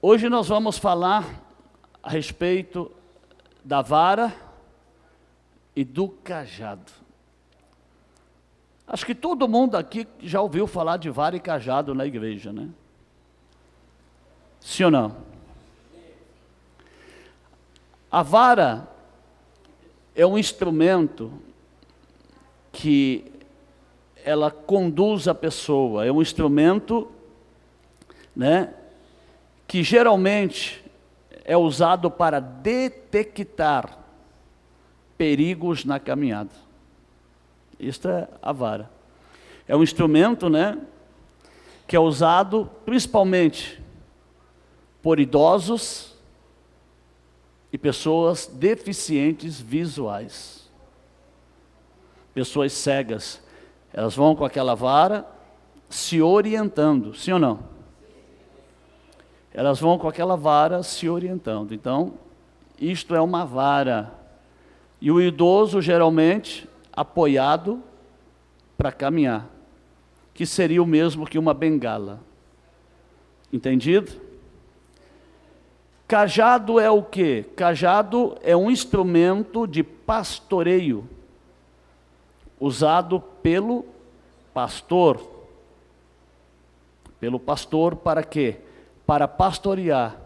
Hoje nós vamos falar a respeito da vara e do cajado. Acho que todo mundo aqui já ouviu falar de vara e cajado na igreja, né? Sim ou não? A vara é um instrumento que ela conduz a pessoa, é um instrumento, né, que geralmente é usado para detectar perigos na caminhada. Isto é a vara. É um instrumento, né, que é usado principalmente por idosos e pessoas deficientes visuais. Pessoas cegas, elas vão com aquela vara se orientando, sim ou não? Elas vão com aquela vara se orientando. Então, isto é uma vara. E o idoso, geralmente, apoiado para caminhar, que seria o mesmo que uma bengala. Entendido? Cajado é o quê? Cajado é um instrumento de pastoreio, usado pelo pastor. Pelo pastor para quê? Para pastorear.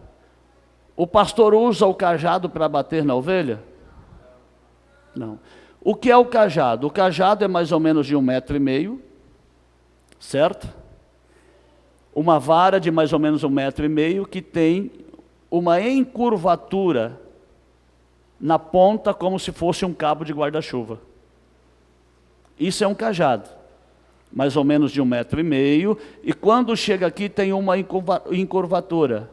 O pastor usa o cajado para bater na ovelha? Não. O que é o cajado? O cajado é mais ou menos de 1,5 m, certo? Uma vara de mais ou menos 1,5 m que tem uma encurvatura na ponta como se fosse um cabo de guarda-chuva. Isso é um cajado, mais ou menos de 1,5 m, e quando chega aqui tem uma encurvatura.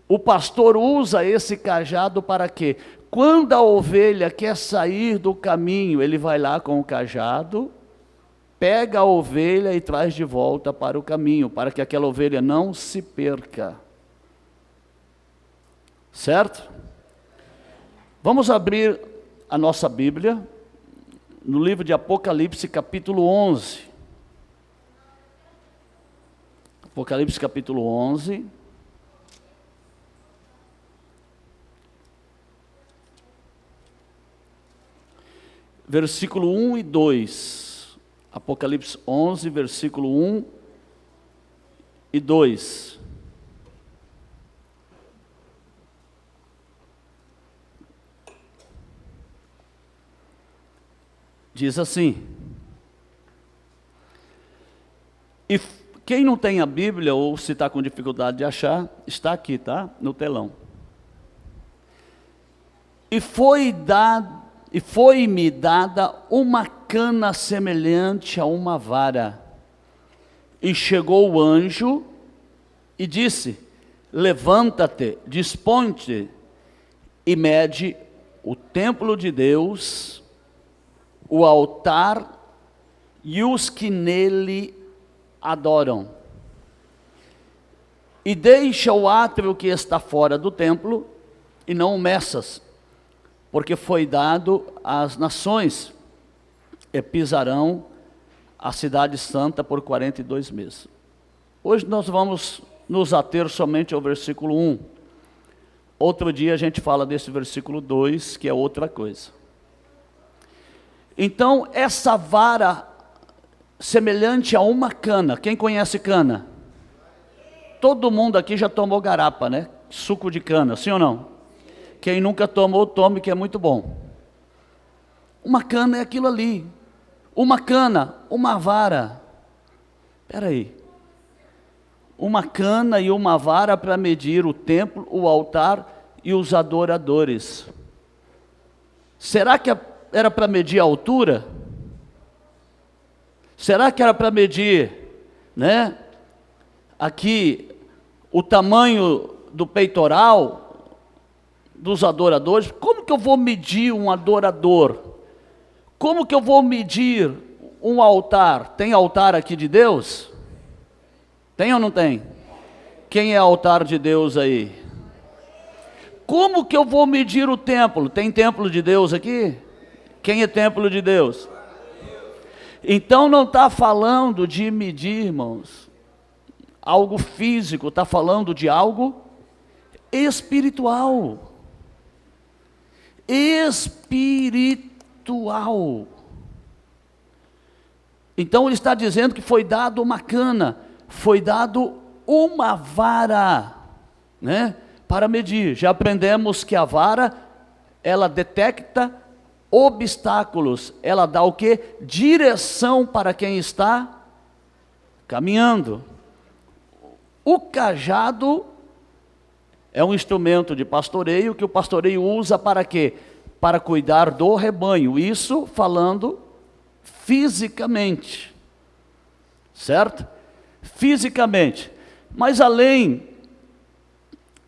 O pastor usa esse cajado para quê? Quando a ovelha quer sair do caminho, ele vai lá com o cajado, pega a ovelha e traz de volta para o caminho, para que aquela ovelha não se perca. Certo? Vamos abrir a nossa Bíblia no livro de Apocalipse, capítulo 11. Apocalipse, capítulo 11. Versículo 1 e 2. Apocalipse 11, versículo 1 e 2. Diz assim, e quem não tem a Bíblia, ou se está com dificuldade de achar, está aqui, tá? No telão. E foi-me dada uma cana semelhante a uma vara, e chegou o anjo e disse, levanta-te, dispõe-te, e mede o templo de Deus, o altar e os que nele adoram. E deixa o átrio que está fora do templo, e não o meças, porque foi dado às nações, e pisarão a cidade santa por 42 meses. Hoje nós vamos nos ater somente ao versículo 1. Outro dia a gente fala desse versículo 2, que é outra coisa. Então, essa vara, semelhante a uma cana, quem conhece cana? Todo mundo aqui já tomou garapa, né? Suco de cana, sim ou não? Quem nunca tomou, tome, que é muito bom. Uma cana é aquilo ali. Uma cana, uma vara. Espera aí. Uma cana e uma vara para medir o templo, o altar e os adoradores. Será que era para medir a altura? Será que era para medir, né, aqui o tamanho do peitoral dos adoradores? Como que eu vou medir um adorador? Como que eu vou medir um altar? Tem altar aqui de Deus? Tem ou não tem? Quem é altar de Deus aí? Como que eu vou medir o templo? Tem templo de Deus aqui? Quem é templo de Deus? Então não está falando de medir, irmãos, algo físico, está falando de algo espiritual. Espiritual. Então ele está dizendo que foi dado uma cana, foi dado uma vara, né, para medir. Já aprendemos que a vara, ela detecta obstáculos, ela dá o quê? Direção para quem está caminhando. O cajado é um instrumento de pastoreio que o pastoreio usa para quê? Para cuidar do rebanho. Isso falando fisicamente, certo? Fisicamente. Mas além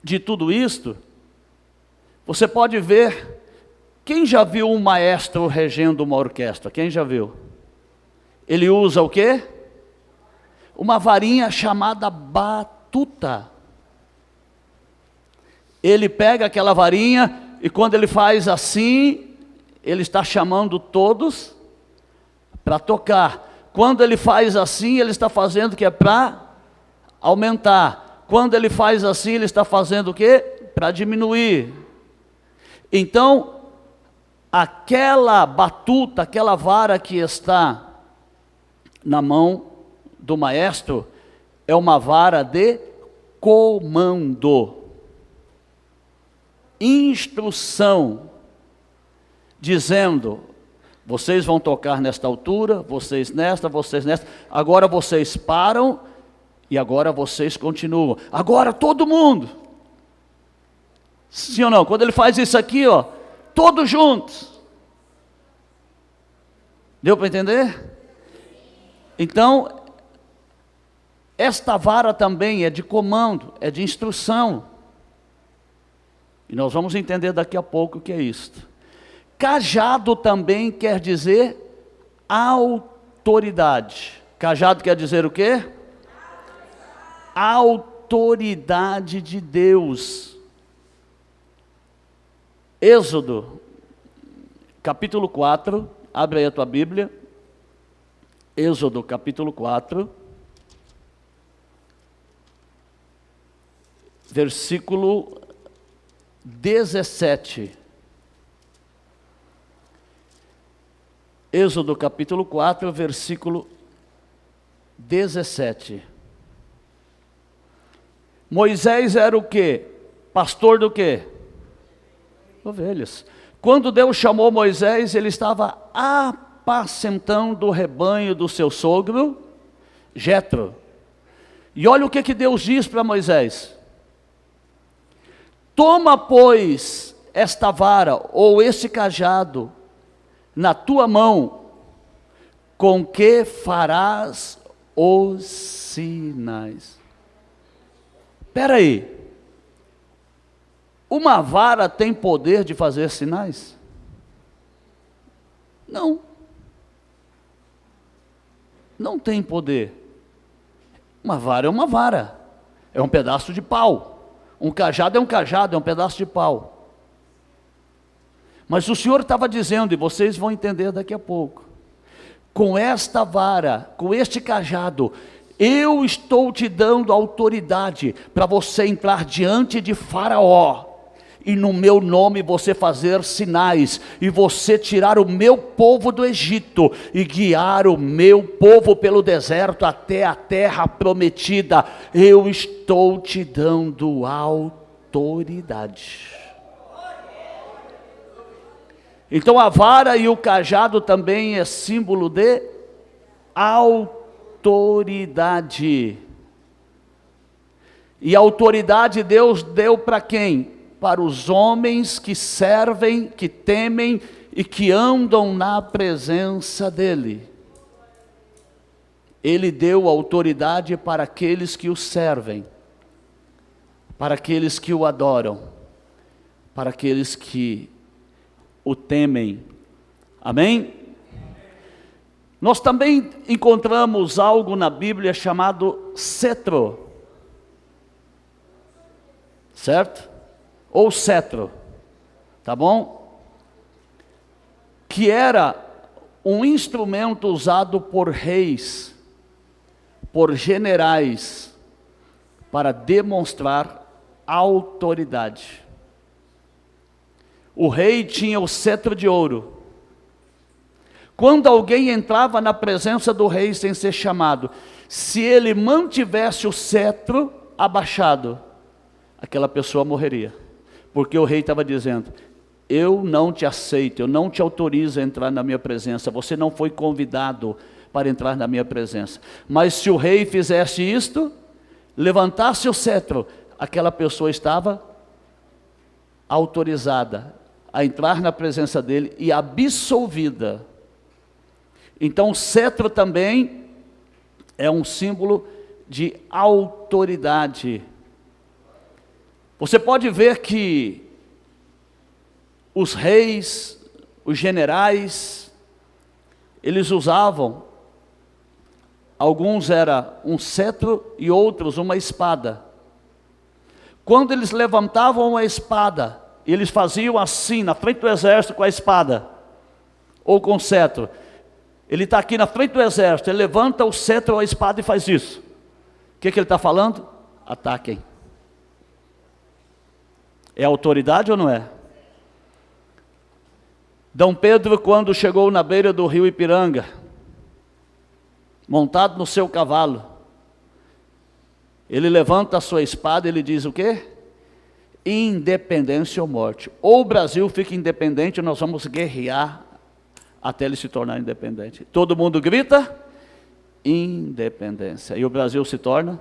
de tudo isto, você pode ver, quem já viu um maestro regendo uma orquestra? Quem já viu? Ele usa o quê? Uma varinha chamada batuta. Ele pega aquela varinha e quando ele faz assim, ele está chamando todos para tocar. Quando ele faz assim, ele está fazendo o que é para aumentar. Quando ele faz assim, ele está fazendo o quê? Para diminuir. Então, aquela batuta, aquela vara que está na mão do maestro, é uma vara de comando, instrução, dizendo: vocês vão tocar nesta altura, vocês nesta, agora vocês param e agora vocês continuam. Agora todo mundo. Sim ou não? Quando ele faz isso aqui, ó, todos juntos. Deu para entender? Então, esta vara também é de comando, é de instrução. E nós vamos entender daqui a pouco o que é isto. Cajado também quer dizer autoridade. Cajado quer dizer o quê? Autoridade de Deus. Êxodo, capítulo 4, abre aí a tua Bíblia. Êxodo, capítulo 4, versículo 17. Êxodo capítulo 4, versículo 17. Moisés era o quê? Pastor do quê? Ovelhas. Quando Deus chamou Moisés, ele estava apacentando o rebanho do seu sogro, Jetro. E olha o que Deus diz para Moisés: toma, pois, esta vara, ou esse cajado, na tua mão, com que farás os sinais. Espera aí, uma vara tem poder de fazer sinais? Não. Não tem poder. Uma vara é uma vara, é um pedaço de pau. Um cajado é um cajado, é um pedaço de pau. Mas o Senhor estava dizendo, e vocês vão entender daqui a pouco: com esta vara, com este cajado, eu estou te dando autoridade para você entrar diante de Faraó, e no meu nome você fazer sinais, e você tirar o meu povo do Egito, e guiar o meu povo pelo deserto até a terra prometida. Eu estou te dando autoridade. Então a vara e o cajado também é símbolo de autoridade. E a autoridade Deus deu para quem? Para os homens que servem, que temem e que andam na presença dEle. Ele deu autoridade para aqueles que o servem, para aqueles que o adoram, para aqueles que o temem. Amém? Nós também encontramos algo na Bíblia chamado cetro, certo? Ou cetro, tá bom? Que era um instrumento usado por reis, por generais, para demonstrar autoridade. O rei tinha o cetro de ouro. Quando alguém entrava na presença do rei sem ser chamado, se ele mantivesse o cetro abaixado, aquela pessoa morreria. Porque o rei estava dizendo: eu não te aceito, eu não te autorizo a entrar na minha presença, você não foi convidado para entrar na minha presença. Mas se o rei fizesse isto, levantasse o cetro, aquela pessoa estava autorizada a entrar na presença dele e absolvida. Então o cetro também é um símbolo de autoridade. Você pode ver que os reis, os generais, eles usavam, alguns era um cetro e outros uma espada. Quando eles levantavam a espada, eles faziam assim na frente do exército com a espada, ou com o cetro. Ele está aqui na frente do exército, ele levanta o cetro ou a espada e faz isso. O que ele está falando? Ataquem. É autoridade ou não é? D. Pedro, quando chegou na beira do rio Ipiranga, montado no seu cavalo, ele levanta a sua espada e ele diz o quê? Independência ou morte. Ou o Brasil fica independente, nós vamos guerrear até ele se tornar independente. Todo mundo grita, independência. E o Brasil se torna?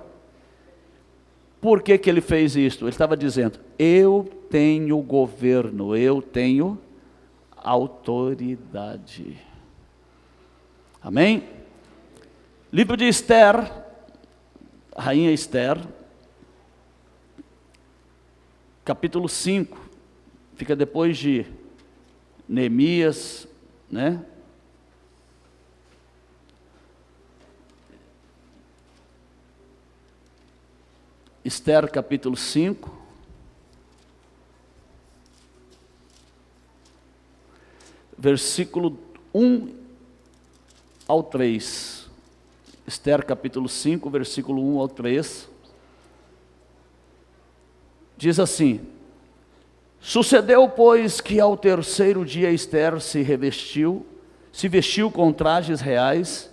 Por que ele fez isso? Ele estava dizendo: eu tenho governo, eu tenho autoridade. Amém? Livro de Esther, a rainha Esther, capítulo 5, fica depois de Neemias, né? Esther capítulo 5, versículo 1 ao 3. Esther capítulo 5, versículo 1 ao 3. Diz assim: sucedeu, pois, que ao terceiro dia Esther se vestiu com trajes reais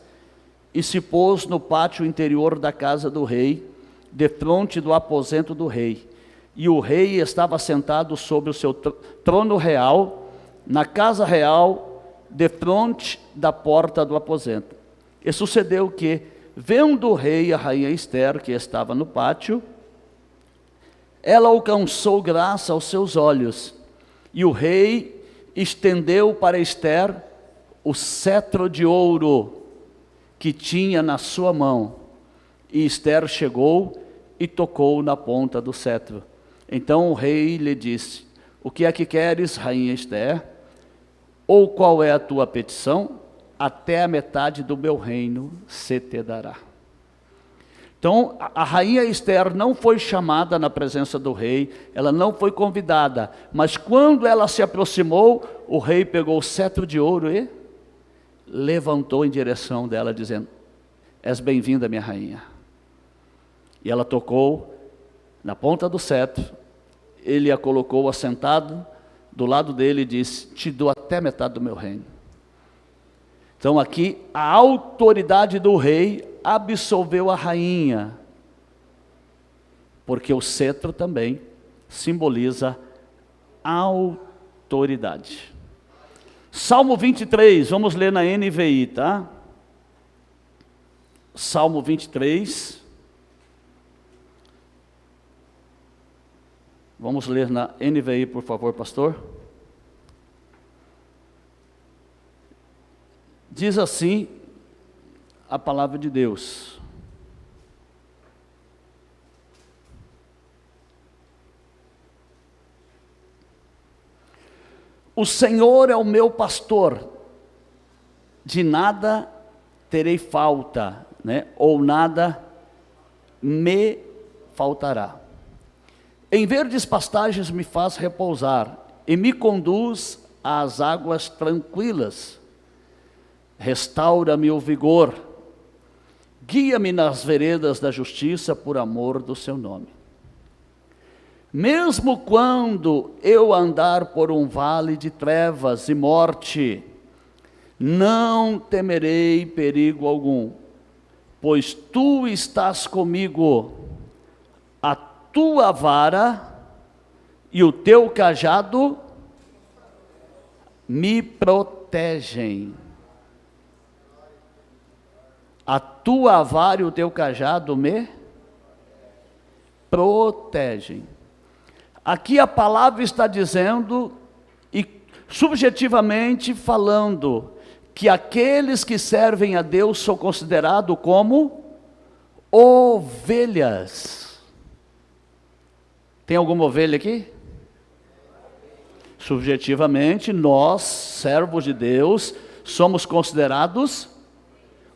e se pôs no pátio interior da casa do rei, defronte do aposento do rei. E o rei estava sentado sobre o seu trono real, na casa real, defronte da porta do aposento. E sucedeu que, vendo o rei a rainha Esther, que estava no pátio, ela alcançou graça aos seus olhos, e o rei estendeu para Esther o cetro de ouro que tinha na sua mão. E Esther chegou e tocou na ponta do cetro. Então o rei lhe disse: o que é que queres, rainha Esther? Ou qual é a tua petição? Até a metade do meu reino se te dará. Então, a rainha Esther não foi chamada na presença do rei, ela não foi convidada, mas quando ela se aproximou, o rei pegou o cetro de ouro e levantou em direção dela, dizendo: és bem-vinda, minha rainha. E ela tocou na ponta do cetro, ele a colocou assentado do lado dele e disse: te dou até metade do meu reino. Então aqui a autoridade do rei absolveu a rainha, porque o cetro também simboliza autoridade. Salmo 23, vamos ler na NVI, tá? Salmo 23. Vamos ler na NVI, por favor, pastor. Diz assim a palavra de Deus: o Senhor é o meu pastor, de nada terei falta, né? Ou nada me faltará. Em verdes pastagens me faz repousar, e me conduz às águas tranquilas. Restaura-me o vigor, Guia-me nas veredas da justiça por amor do seu nome. Mesmo quando eu andar por um vale de trevas e morte, não temerei perigo algum, pois tu estás comigo, a tua vara e o teu cajado me protegem. A tua vara e o teu cajado me protegem. Aqui a palavra está dizendo, e subjetivamente falando, que aqueles que servem a Deus são considerados como ovelhas. Tem alguma ovelha aqui? Subjetivamente, nós, servos de Deus, somos considerados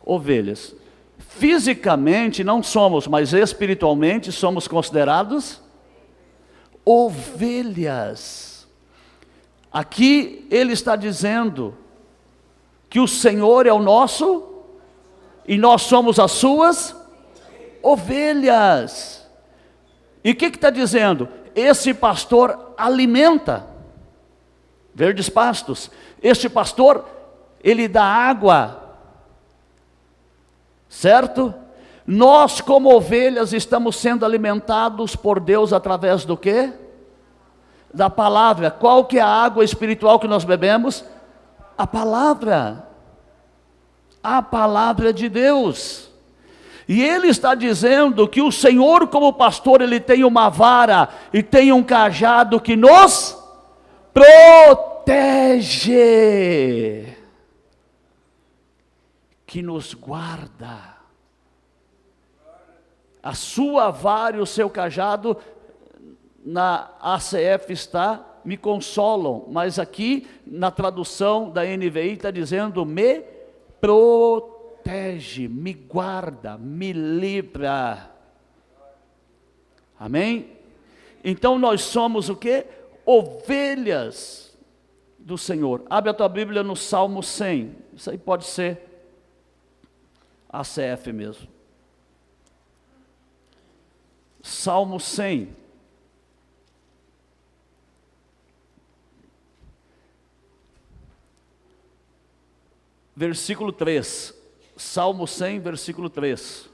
ovelhas. Fisicamente não somos, mas espiritualmente somos considerados ovelhas. Aqui ele está dizendo que o Senhor é o nosso e nós somos as suas ovelhas. E o que está dizendo? Esse pastor alimenta verdes pastos. Este pastor, ele dá água, certo? Nós, como ovelhas, estamos sendo alimentados por Deus através do quê? Da palavra. Qual que é a água espiritual que nós bebemos? A palavra. A palavra de Deus. E ele está dizendo que o Senhor, como pastor, ele tem uma vara e tem um cajado que nos protege, que nos guarda. A sua vara e o seu cajado, na ACF está, me consolam, mas aqui na tradução da NVI está dizendo me protege, me guarda, me livra. Amém? Então nós somos o quê? Ovelhas do Senhor. Abre a tua Bíblia no Salmo 100. Isso aí pode ser ACF mesmo. Salmo 100. Versículo 3. Salmo 100, versículo 3.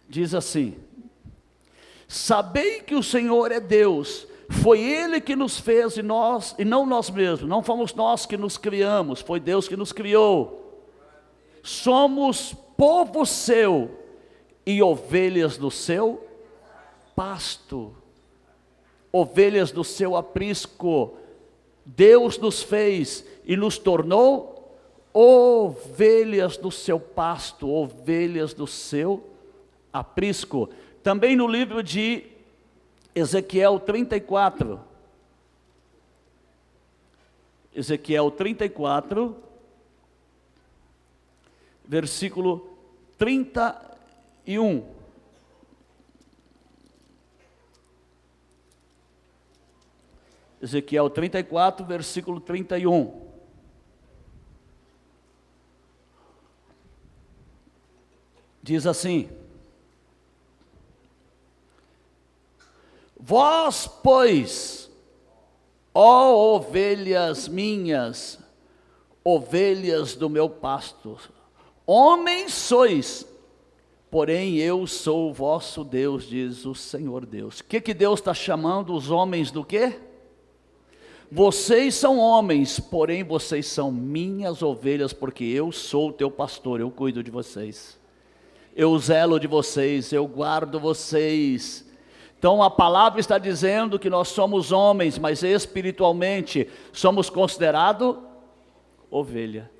Diz assim: sabei que o Senhor é Deus, foi Ele que nos fez e não nós mesmos, não fomos nós que nos criamos, foi Deus que nos criou. Somos povo seu e ovelhas do seu pasto, ovelhas do seu aprisco. Deus nos fez e nos tornou ovelhas do seu pasto, ovelhas do seu aprisco. Também no livro de Ezequiel 34, Ezequiel 34, versículo 31. Ezequiel 34, versículo 31. Diz assim: vós, pois, ó ovelhas minhas, ovelhas do meu pasto, homens sois, porém eu sou o vosso Deus, diz o Senhor Deus. O que Deus está chamando os homens do quê? Vocês são homens, porém vocês são minhas ovelhas, porque eu sou o teu pastor, eu cuido de vocês, eu zelo de vocês, eu guardo vocês. Então a palavra está dizendo que nós somos homens, mas espiritualmente somos considerados ovelha.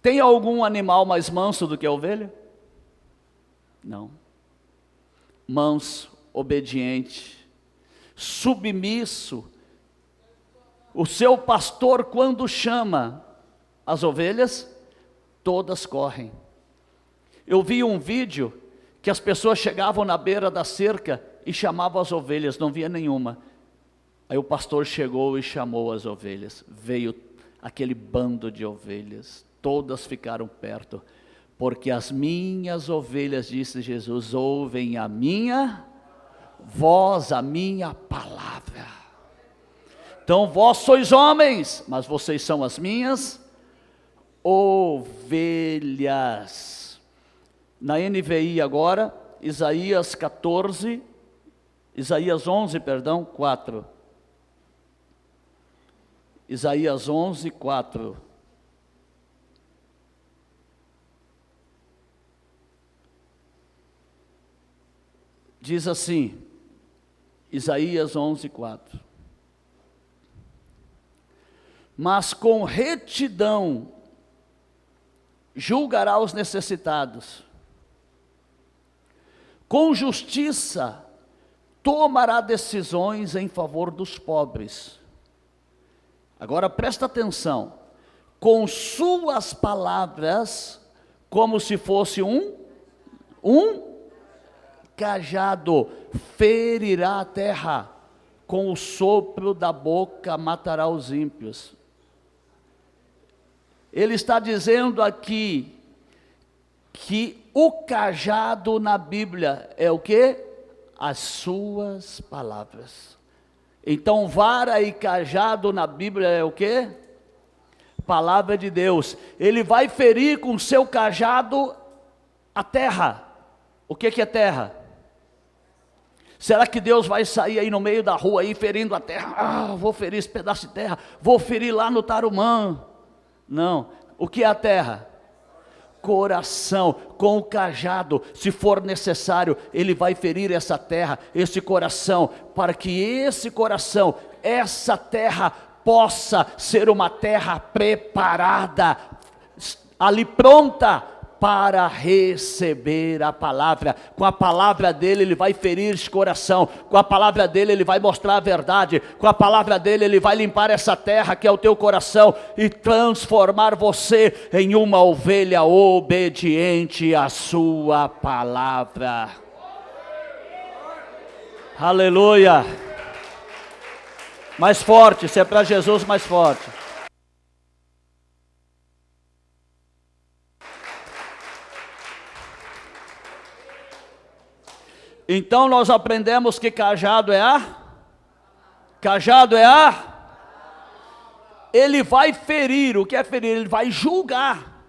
Tem algum animal mais manso do que a ovelha? Não. Manso, obediente, submisso. O seu pastor, quando chama as ovelhas, todas correm. Eu vi um vídeo que as pessoas chegavam na beira da cerca e chamavam as ovelhas, não via nenhuma. Aí o pastor chegou e chamou as ovelhas. Veio aquele bando de ovelhas, todas ficaram perto. Porque as minhas ovelhas, disse Jesus, ouvem a minha voz, a minha palavra. Então vós sois homens, mas vocês são as minhas ovelhas. Na NVI agora, Isaías 11, 4. Isaías 11, 4. Diz assim, Isaías 11, 4. Mas com retidão julgará os necessitados, com justiça tomará decisões em favor dos pobres. Agora presta atenção, com suas palavras, como se fosse um cajado, ferirá a terra, com o sopro da boca matará os ímpios. Ele está dizendo aqui que o cajado na Bíblia é o quê? As suas palavras. Então vara e cajado na Bíblia é o quê? Palavra de Deus. Ele vai ferir com seu cajado a terra. O que é terra? Será que Deus vai sair aí no meio da rua aí ferindo a terra? Vou ferir esse pedaço de terra, vou ferir lá no Tarumã. Não, o que é a terra? Coração, com o cajado, se for necessário, ele vai ferir essa terra, esse coração, para que esse coração, essa terra possa ser uma terra preparada, ali pronta, para receber a palavra. Com a palavra dele ele vai ferir esse coração, com a palavra dele ele vai mostrar a verdade, com a palavra dele ele vai limpar essa terra que é o teu coração, e transformar você em uma ovelha obediente à sua palavra. Aleluia. Mais forte, se é para Jesus, mais forte. Então nós aprendemos que cajado é ele vai ferir. O que é ferir? Ele vai julgar.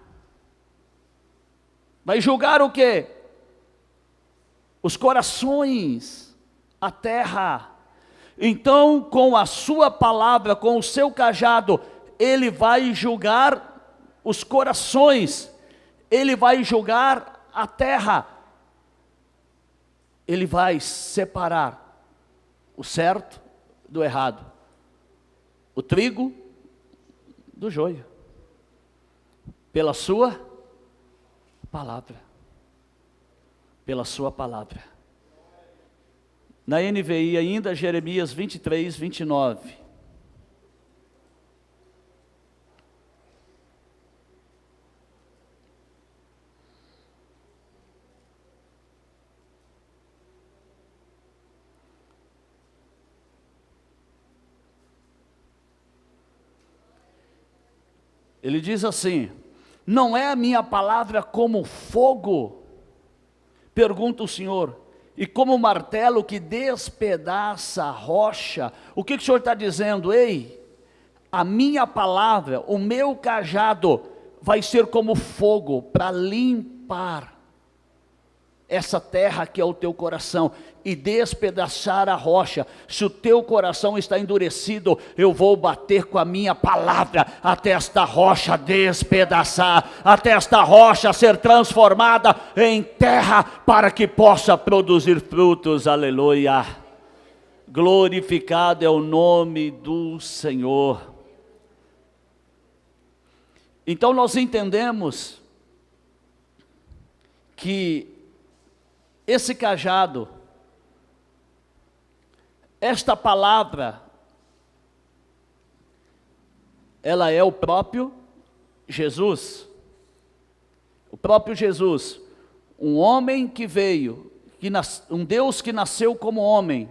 Vai julgar o quê? Os corações, a terra. Então com a sua palavra, com o seu cajado, ele vai julgar os corações, ele vai julgar a terra. Ele vai separar o certo do errado, o trigo do joio, pela sua palavra, pela sua palavra. Na NVI ainda, Jeremias 23, 29. Ele diz assim: não é a minha palavra como fogo, pergunta o Senhor, e como martelo que despedaça a rocha. O que o Senhor está dizendo? Ei, a minha palavra, o meu cajado, vai ser como fogo para limpar essa terra que é o teu coração e despedaçar a rocha. Se o teu coração está endurecido, eu vou bater com a minha palavra até esta rocha despedaçar, até esta rocha ser transformada em terra para que possa produzir frutos. Aleluia. Glorificado é o nome do Senhor. Então nós entendemos que esse cajado, esta palavra, ela é o próprio Jesus. O próprio Jesus, um homem que veio, um Deus que nasceu como homem,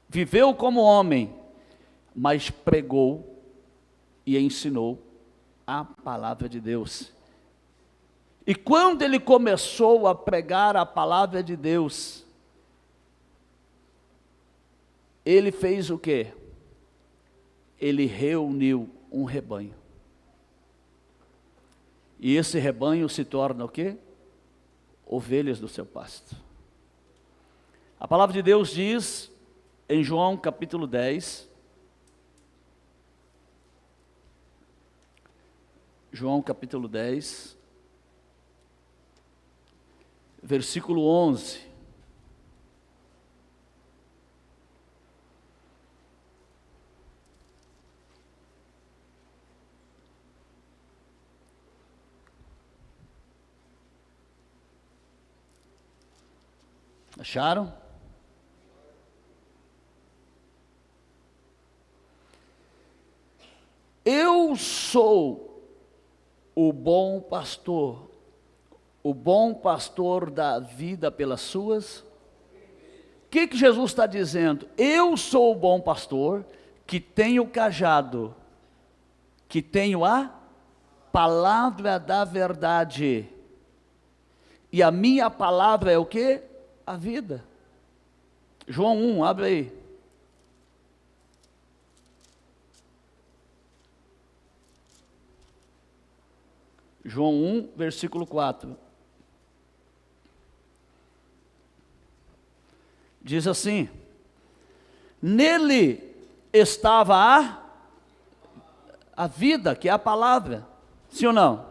viveu como homem, mas pregou e ensinou a palavra de Deus. E quando ele começou a pregar a palavra de Deus, ele fez o quê? Ele reuniu um rebanho. E esse rebanho se torna o quê? Ovelhas do seu pasto. A palavra de Deus diz em João capítulo 10, João capítulo 10, versículo 11. Acharam? Eu sou o bom pastor dá vida pelas suas. O que Jesus está dizendo? Eu sou o bom pastor, que tenho o cajado, que tenho a palavra da verdade. E a minha palavra é o quê? A vida. João 1, abre aí. João 1, versículo 4. Diz assim: nele estava a vida, que é a palavra. Sim ou não?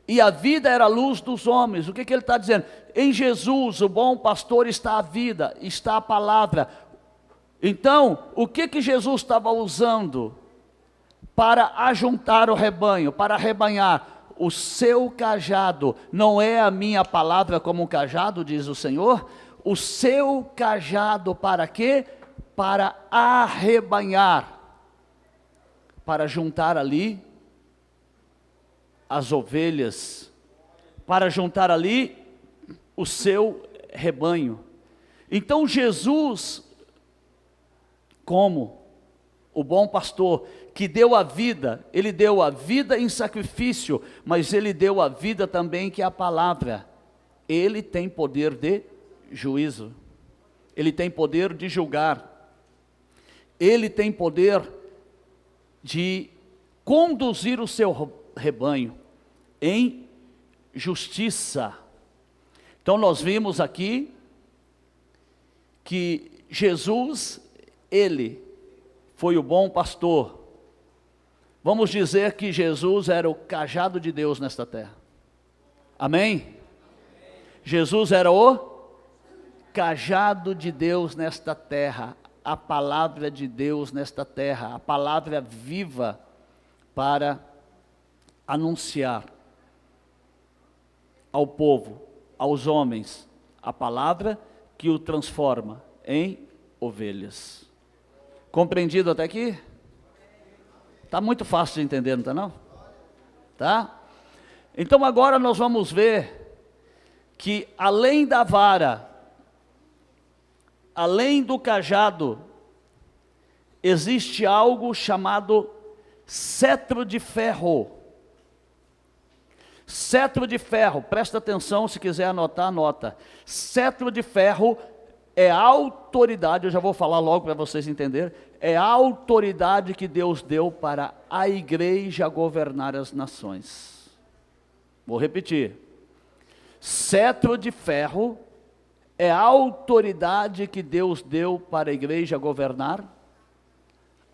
E a vida era a luz dos homens. O que ele está dizendo? Em Jesus, o bom pastor, está a vida, está a palavra. Então, o que Jesus estava usando para ajuntar o rebanho, para arrebanhar? O seu cajado. Não é a minha palavra como um cajado, diz o Senhor? O seu cajado para quê? Para arrebanhar, para juntar ali as ovelhas, para juntar ali o seu rebanho. Então Jesus, como o bom pastor, que deu a vida, ele deu a vida em sacrifício, mas ele deu a vida também, que é a palavra. Ele tem poder de juízo, ele tem poder de julgar, ele tem poder de conduzir o seu rebanho em justiça. Então nós vimos aqui que Jesus, ele foi o bom pastor. Vamos dizer que Jesus era o cajado de Deus nesta terra. Amém? Jesus era o cajado de Deus nesta terra, a palavra de Deus nesta terra, a palavra viva para anunciar ao povo, aos homens, a palavra que o transforma em ovelhas. Compreendido até aqui? Está muito fácil de entender, não está não? Tá? Então agora nós vamos ver que além da vara, além do cajado, existe algo chamado cetro de ferro. Cetro de ferro, presta atenção, se quiser anotar, anota. Cetro de ferro é a autoridade, eu já vou falar logo para vocês entenderem, é a autoridade que Deus deu para a igreja governar as nações. Vou repetir. Cetro de ferro é a autoridade que Deus deu para a igreja governar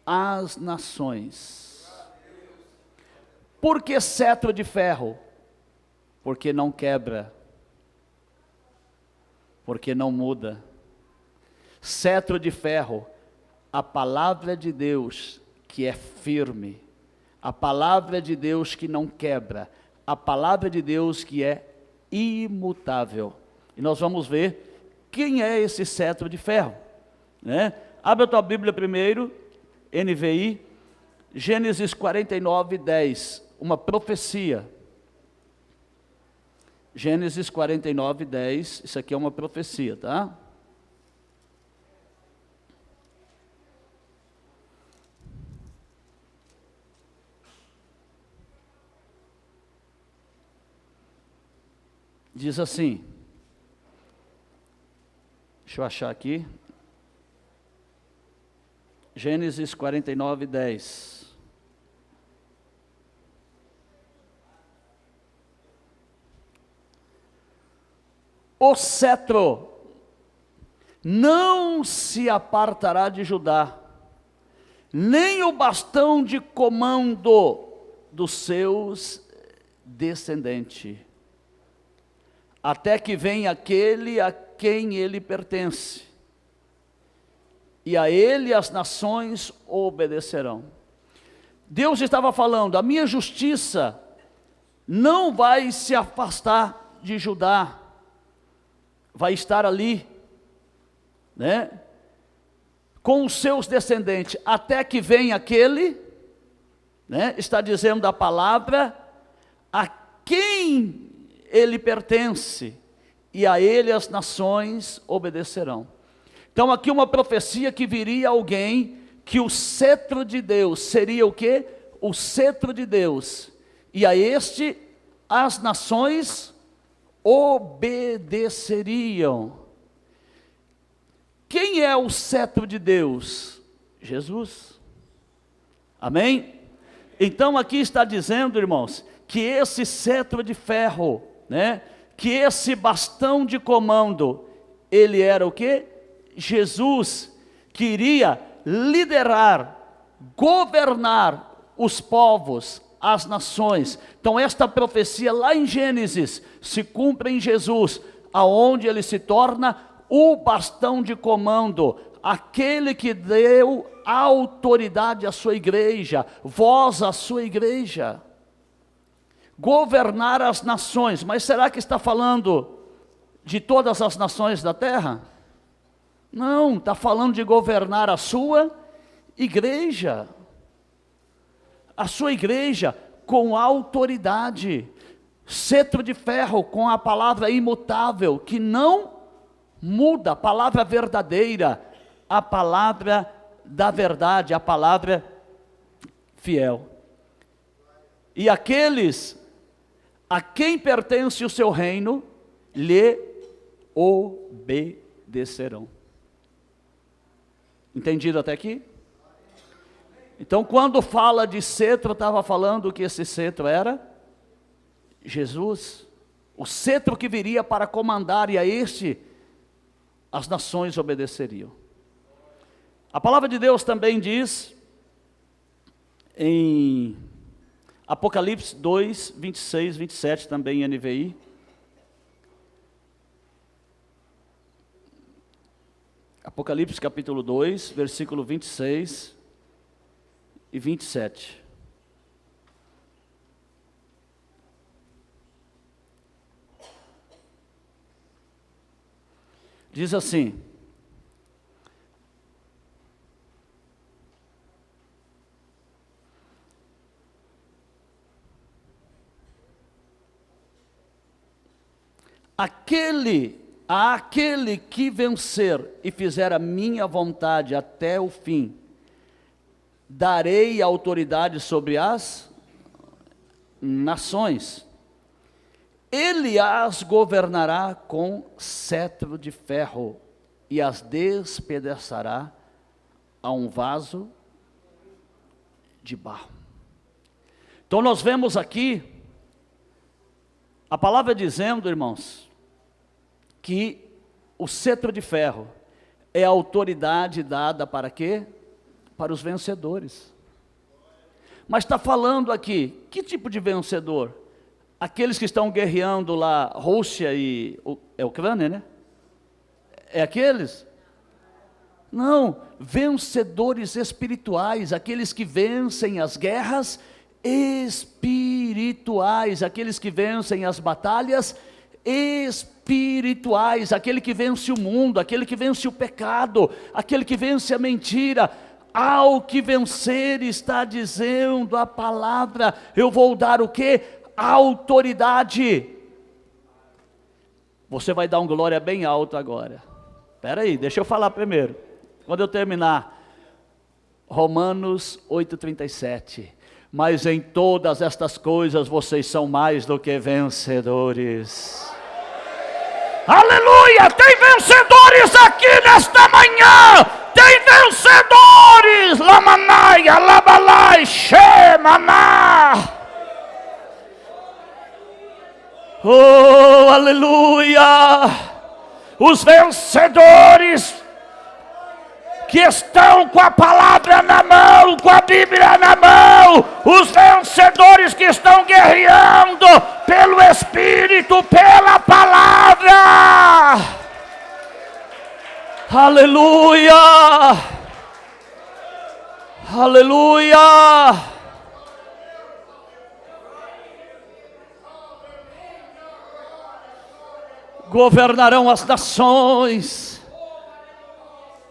as nações. Por que cetro de ferro? Porque não quebra, porque não muda. Cetro de ferro, a palavra de Deus que é firme, a palavra de Deus que não quebra, a palavra de Deus que é imutável. E nós vamos ver quem é esse cetro de ferro, né? Abre a tua Bíblia primeiro, NVI, Gênesis 49, 10, uma profecia. Gênesis 49, 10, isso aqui é uma profecia, tá? diz assim, deixa eu achar aqui, Gênesis 49, 10. O cetro não se apartará de Judá, nem o bastão de comando dos seus descendentes, até que venha aquele a quem ele pertence, e a ele as nações obedecerão. Deus estava falando, a minha justiça não vai se afastar de Judá, vai estar ali, né, com os seus descendentes, até que venha aquele, né, está dizendo a palavra, a quem ele pertence, e a ele as nações obedecerão. Então aqui uma profecia que viria alguém, que o cetro de Deus seria o quê? O cetro de Deus, e a este as nações obedeceriam. Quem é o cetro de Deus? Jesus. Amém? Então aqui está dizendo, irmãos, que esse cetro de ferro, né, que esse bastão de comando, ele era o quê? Jesus queria liderar, governar os povos, as nações. Então esta profecia lá em Gênesis se cumpre em Jesus, aonde ele se torna o bastão de comando, aquele que deu autoridade à sua igreja, voz à sua igreja, governar as nações. Mas será que está falando de todas as nações da terra? Não, está falando de governar a sua igreja, a sua igreja com autoridade, cetro de ferro com a palavra imutável, que não muda, a palavra verdadeira, a palavra da verdade, a palavra fiel. E aqueles a quem pertence o seu reino, lhe obedecerão. Entendido até aqui? Então quando fala de cetro, estava falando que esse cetro era Jesus, o cetro que viria para comandar, e a este as nações obedeceriam. A palavra de Deus também diz, em Apocalipse 2, 26, 27, também em NVI, Apocalipse capítulo 2, versículo 26 e 27. Diz assim: aquele que vencer e fizer a minha vontade até o fim, darei autoridade sobre as nações. Ele as governará com cetro de ferro e as despedaçará a um vaso de barro. Então nós vemos aqui a palavra dizendo, irmãos, que o cetro de ferro é a autoridade dada para quê? Para os vencedores. Mas está falando aqui, que tipo de vencedor? Aqueles que estão guerreando lá, Rússia e Ucrânia, né? É aqueles? Não, vencedores espirituais, aqueles que vencem as guerras espirituais, aqueles que vencem as batalhas espirituais, aquele que vence o mundo, aquele que vence o pecado, aquele que vence a mentira. Ao que vencer, está dizendo a palavra, eu vou dar o quê? Autoridade. Você vai dar um glória bem alto agora. Espera aí, deixa eu falar primeiro. Quando eu terminar, Romanos 8:37. Mas em todas estas coisas vocês são mais do que vencedores. Aleluia! Tem vencedores aqui nesta manhã! Tem vencedores! Lamanaia, labalai, shemaná! Oh, aleluia! Os vencedores que estão com a palavra na mão, com a Bíblia na mão, os vencedores que estão guerreando pelo Espírito, pela palavra. Aleluia! Aleluia! Governarão as nações.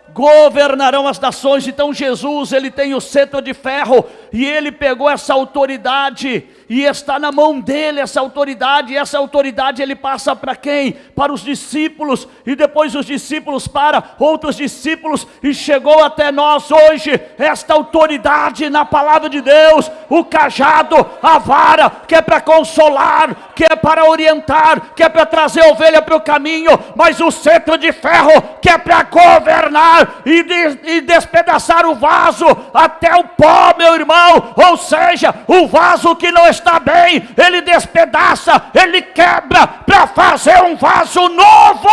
Governarão as nações. Então Jesus, ele tem o cetro de ferro, e ele pegou essa autoridade, e está na mão dele essa autoridade, e essa autoridade ele passa para quem? Para os discípulos, e depois os discípulos para outros discípulos, e chegou até nós hoje, esta autoridade na palavra de Deus, o cajado, a vara, que é para consolar, que é para orientar, que é para trazer a ovelha para o caminho, mas o cetro de ferro, que é para governar, e despedaçar o vaso até o pó, meu irmão. Ou seja, o vaso que não está bem, ele despedaça, ele quebra, para fazer um vaso novo.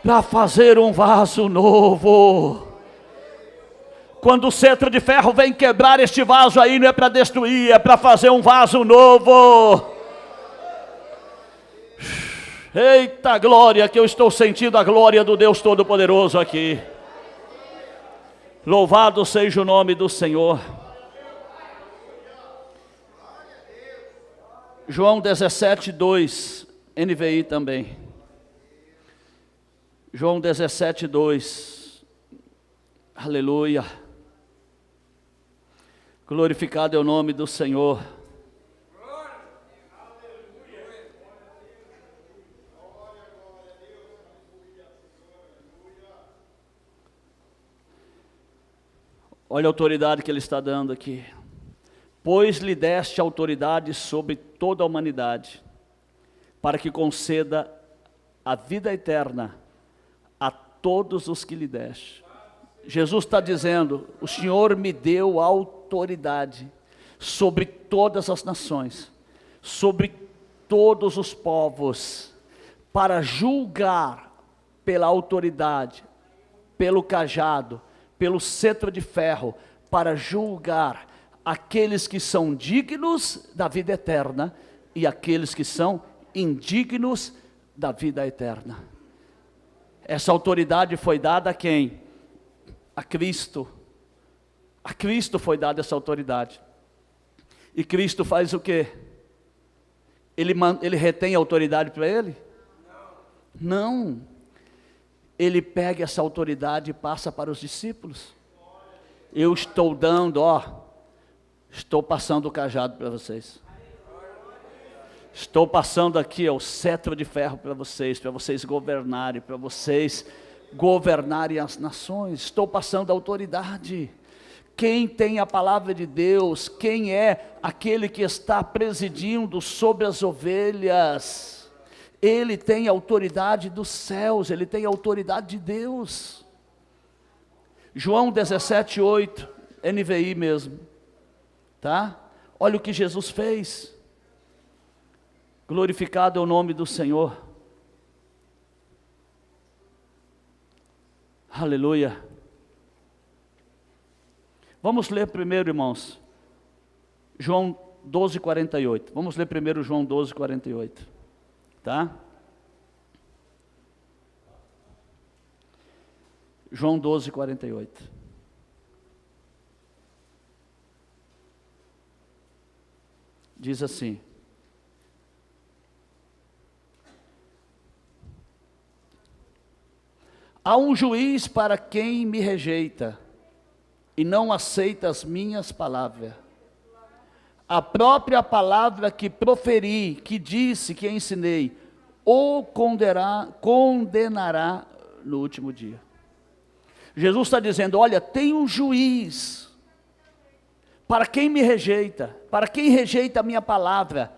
Para fazer um vaso novo. Quando o cetro de ferro vem quebrar este vaso aí, não é para destruir, é para fazer um vaso novo. Eita glória, que eu estou sentindo a glória do Deus Todo-Poderoso aqui. Louvado seja o nome do Senhor. João 17:2, NVI também. João 17:2. Aleluia. Glorificado é o nome do Senhor. Olha a autoridade que ele está dando aqui. Pois lhe deste autoridade sobre toda a humanidade, para que conceda a vida eterna a todos os que lhe deste. Jesus está dizendo, o Senhor me deu autoridade sobre todas as nações, sobre todos os povos, para julgar pela autoridade, pelo cajado, pelo cetro de ferro, para julgar aqueles que são dignos da vida eterna e aqueles que são indignos da vida eterna. Essa autoridade foi dada a quem? A Cristo. A Cristo foi dada essa autoridade. E Cristo faz o quê? Ele retém a autoridade para ele? Não. Ele pega essa autoridade e passa para os discípulos. Eu estou dando, estou passando o cajado para vocês. Estou passando aqui o cetro de ferro para vocês governarem, para vocês governarem as nações. Estou passando a autoridade. Quem tem a palavra de Deus, quem é aquele que está presidindo sobre as ovelhas? Ele tem a autoridade dos céus, ele tem a autoridade de Deus. João 17:8, NVI mesmo, tá? Olha o que Jesus fez. Glorificado é o nome do Senhor. Aleluia. Vamos ler primeiro, irmãos, João 12:48. Vamos ler primeiro João 12:48. Tá? João 12:48. Diz assim: há um juiz para quem me rejeita e não aceita as minhas palavras. A própria palavra que proferi, que disse, que ensinei, o condenará no último dia. Jesus está dizendo, olha, tem um juiz para quem me rejeita, para quem rejeita a minha palavra.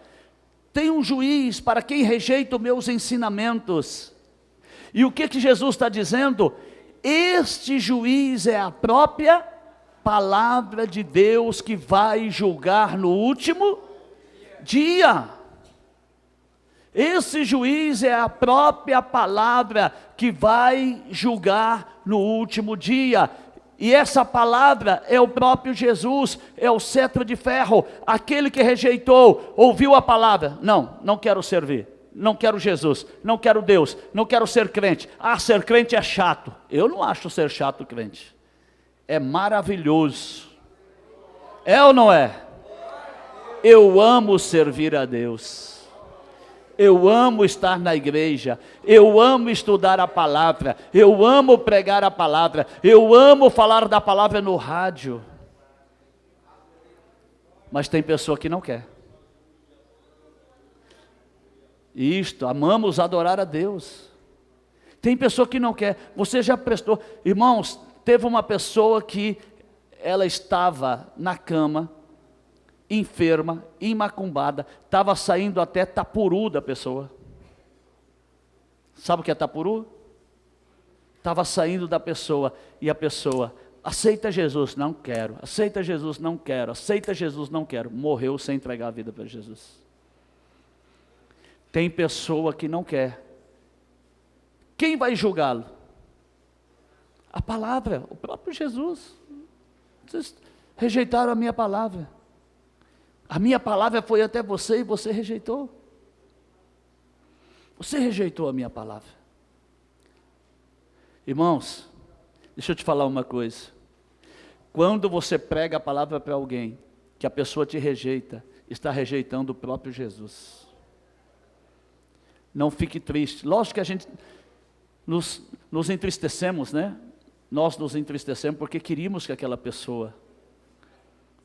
Tem um juiz para quem rejeita os meus ensinamentos. E o que Jesus está dizendo? Este juiz é a própria palavra de Deus que vai julgar no último dia. Esse juiz é a própria palavra que vai julgar no último dia. E essa palavra é o próprio Jesus, é o cetro de ferro. Aquele que rejeitou, ouviu a palavra: não quero servir, não quero Jesus, não quero Deus, não quero ser crente. Ser crente é chato. Eu não acho ser chato crente. É maravilhoso. É ou não é? Eu amo servir a Deus. Eu amo estar na igreja, eu amo estudar a palavra, eu amo pregar a palavra, eu amo falar da palavra no rádio. Mas tem pessoa que não quer. Isto, amamos adorar a Deus. Tem pessoa que não quer. Você já prestou, irmãos, teve uma pessoa que ela estava na cama, enferma, imacumbada, estava saindo até tapuru da pessoa. Sabe o que é tapuru? Estava saindo da pessoa, e a pessoa: aceita Jesus, não quero, aceita Jesus, não quero, aceita Jesus, não quero. Morreu sem entregar a vida para Jesus. Tem pessoa que não quer. Quem vai julgá-lo? A palavra, o próprio Jesus. Vocês rejeitaram a minha palavra. A minha palavra foi até você e você rejeitou. Você rejeitou a minha palavra. Irmãos, deixa eu te falar uma coisa. Quando você prega a palavra para alguém, que a pessoa te rejeita, está rejeitando o próprio Jesus. Não fique triste. Lógico que a gente nos entristecemos, né? Nós nos entristecemos porque queríamos que aquela pessoa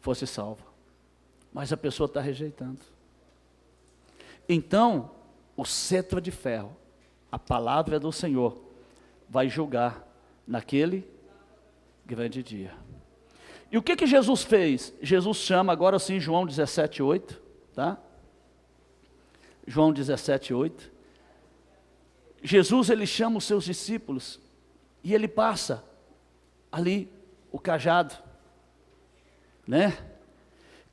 fosse salva. Mas a pessoa está rejeitando. Então, o cetro de ferro, a palavra do Senhor, vai julgar naquele grande dia. E o que Jesus fez? Jesus chama agora sim João 17:8, tá? João 17:8. Jesus, ele chama os seus discípulos e ele passa ali o cajado, né?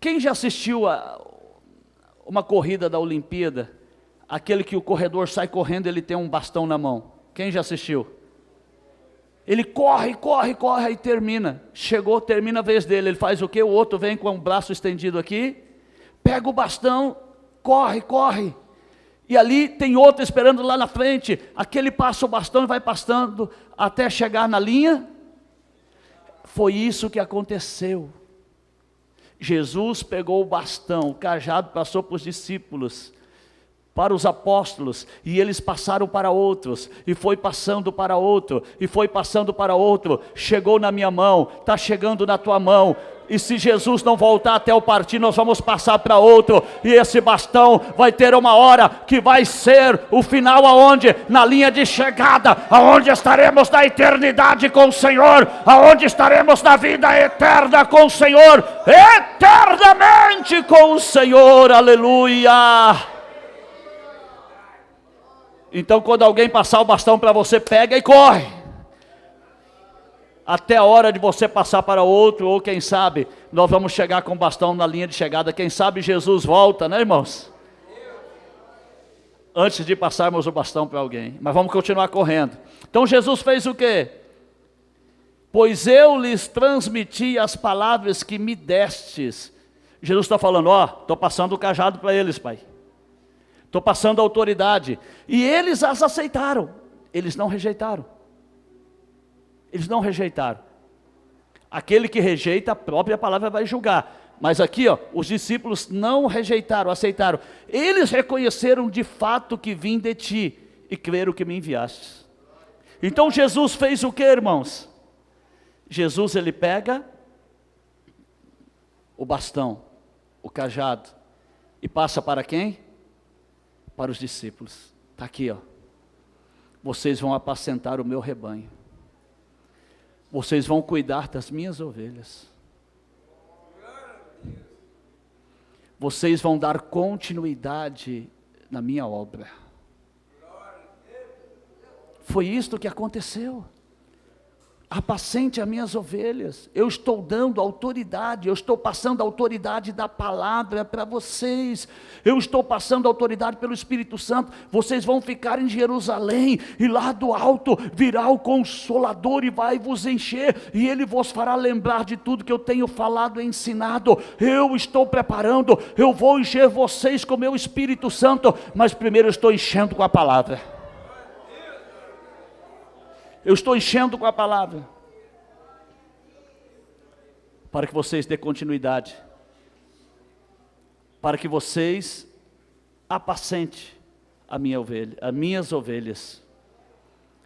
Quem já assistiu a uma corrida da Olimpíada? Aquele que o corredor sai correndo, ele tem um bastão na mão. Quem já assistiu? Ele corre e termina. Chegou, termina a vez dele. Ele faz o quê? O outro vem com o braço estendido aqui, pega o bastão, corre. E ali tem outro esperando lá na frente. Aquele passa o bastão e vai passando até chegar na linha. Foi isso que aconteceu. Jesus pegou o bastão, o cajado, passou para os discípulos, para os apóstolos, e eles passaram para outros, e foi passando para outro, e foi passando para outro, chegou na minha mão, está chegando na tua mão, e se Jesus não voltar até o partir, nós vamos passar para outro, e esse bastão vai ter uma hora, que vai ser o final aonde? Na linha de chegada, aonde estaremos na eternidade com o Senhor, aonde estaremos na vida eterna com o Senhor, eternamente com o Senhor, aleluia. Então quando alguém passar o bastão para você, pega e corre, até a hora de você passar para outro, ou quem sabe, nós vamos chegar com o bastão na linha de chegada, quem sabe Jesus volta, né, irmãos? Antes de passarmos o bastão para alguém, mas vamos continuar correndo. Então Jesus fez o quê? Pois eu lhes transmiti as palavras que me destes. Jesus está falando, estou passando o cajado para eles, Pai. Estou passando a autoridade. E eles as aceitaram, eles não rejeitaram. Eles não rejeitaram. Aquele que rejeita, a própria palavra vai julgar. Mas aqui, os discípulos não rejeitaram, aceitaram. Eles reconheceram de fato que vim de ti e creram que me enviaste. Então Jesus fez o que, irmãos? Jesus, ele pega o bastão, o cajado, e passa para quem? Para os discípulos. Está aqui, vocês vão apacentar o meu rebanho. Vocês vão cuidar das minhas ovelhas. vocês vão dar continuidade na minha obra. Foi isto que aconteceu. Apacente as minhas ovelhas. Eu estou dando autoridade, eu estou passando a autoridade da palavra para vocês. Eu estou passando a autoridade pelo Espírito Santo. Vocês vão ficar em Jerusalém, e lá do alto virá o Consolador e vai vos encher, e Ele vos fará lembrar de tudo que eu tenho falado e ensinado. Eu estou preparando, eu vou encher vocês com o meu Espírito Santo, mas primeiro eu estou enchendo com a palavra. Eu estou enchendo com a palavra, para que vocês dêem continuidade, para que vocês apacentem a minha ovelha, as minhas ovelhas.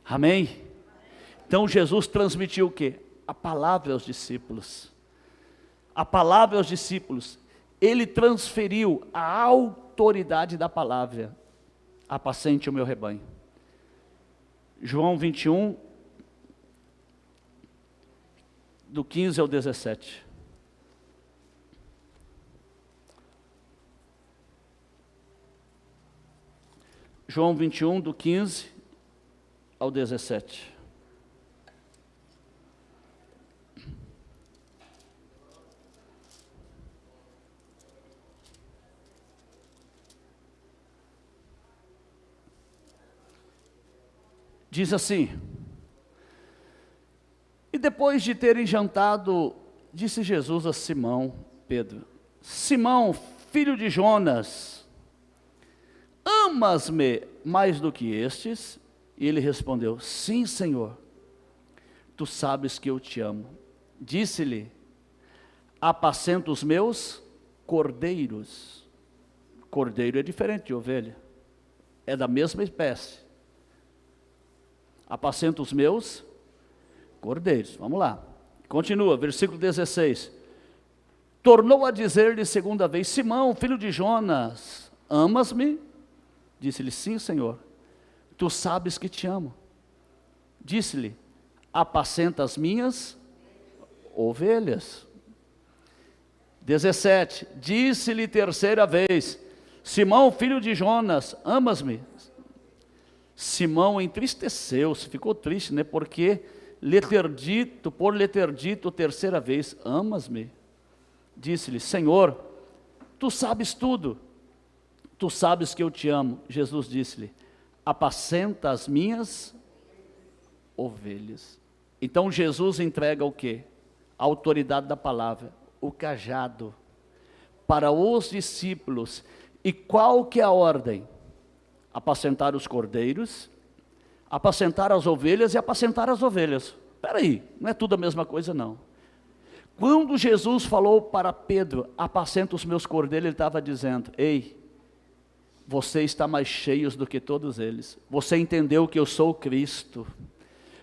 Amém? Então Jesus transmitiu o quê? A palavra aos discípulos. A palavra aos discípulos. Ele transferiu a autoridade da palavra. Apacente o meu rebanho. João 21, do 15 ao 17. João 21, do 15 ao 17. Diz assim: e depois de terem jantado, disse Jesus a Simão Pedro: Simão, filho de Jonas, amas-me mais do que estes? E ele respondeu: sim, Senhor, tu sabes que eu te amo. Disse-lhe: apacenta os meus cordeiros. Cordeiro é diferente de ovelha, é da mesma espécie. Apacenta os meus cordeiros. Vamos lá, continua, versículo 16. Tornou a dizer-lhe segunda vez: Simão, filho de Jonas, amas-me? Disse-lhe: sim, Senhor, tu sabes que te amo. Disse-lhe: apacenta as minhas ovelhas. 17. Disse-lhe terceira vez: Simão, filho de Jonas, amas-me? Simão entristeceu-se, ficou triste, né? Porque por lhe ter dito terceira vez: amas-me? Disse-lhe: Senhor, tu sabes tudo, tu sabes que eu te amo. Jesus disse-lhe: apacenta as minhas ovelhas. Então Jesus entrega o quê? A autoridade da palavra, o cajado, para os discípulos. E qual que é a ordem? Apacentar os cordeiros, apacentar as ovelhas e apacentar as ovelhas. Espera aí, não é tudo a mesma coisa não. Quando Jesus falou para Pedro: apacenta os meus cordeiros, ele estava dizendo: ei, você está mais cheio do que todos eles. Você entendeu que eu sou o Cristo.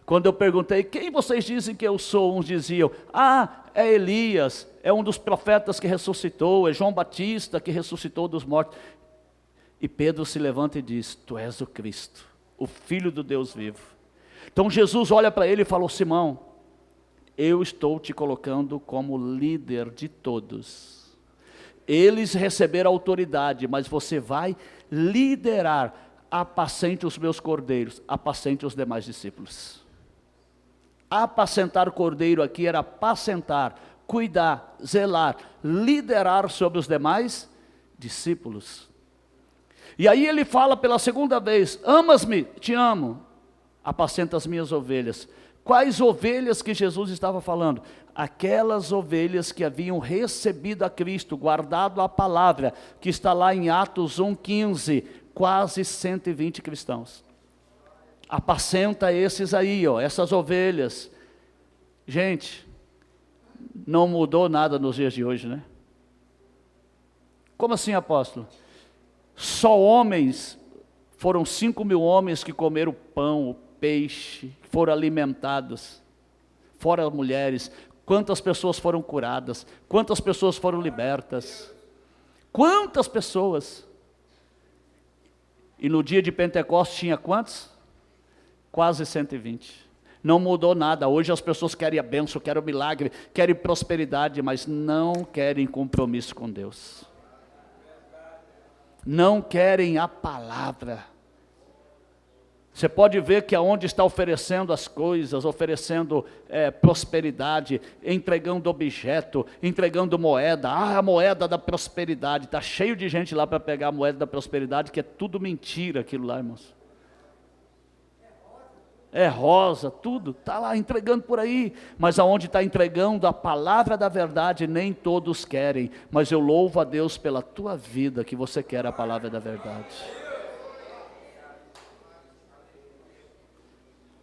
Quando eu perguntei: quem vocês dizem que eu sou? Uns diziam: é Elias, é um dos profetas que ressuscitou, é João Batista que ressuscitou dos mortos. E Pedro se levanta e diz: tu és o Cristo, o Filho do Deus vivo. Então Jesus olha para ele e falou: Simão, eu estou te colocando como líder de todos. Eles receberam autoridade, mas você vai liderar. Apacente os meus cordeiros, apacente os demais discípulos. Apacentar o cordeiro aqui era apacentar, cuidar, zelar, liderar sobre os demais discípulos. E aí ele fala pela segunda vez: amas-me? Te amo. Apacenta as minhas ovelhas. Quais ovelhas que Jesus estava falando? Aquelas ovelhas que haviam recebido a Cristo, guardado a palavra, que está lá em Atos 1,15, quase 120 cristãos. Apacenta esses aí, essas ovelhas. Gente, não mudou nada nos dias de hoje, né? Como assim, apóstolo? Só homens, foram 5.000 homens que comeram pão, o peixe, foram alimentados, fora mulheres. Quantas pessoas foram curadas? Quantas pessoas foram libertas? Quantas pessoas? E no dia de Pentecostes tinha quantos? Quase 120. Não mudou nada. Hoje as pessoas querem a bênção, querem o milagre, querem prosperidade, mas não querem compromisso com Deus. não querem a palavra. Você pode ver que aonde está oferecendo as coisas, oferecendo prosperidade, entregando objeto, entregando moeda, a moeda da prosperidade, está cheio de gente lá para pegar a moeda da prosperidade, que é tudo mentira aquilo lá, irmãos. É rosa, tudo, está lá entregando por aí, mas aonde está entregando a palavra da verdade, nem todos querem, mas eu louvo a Deus pela tua vida, que você quer a palavra da verdade.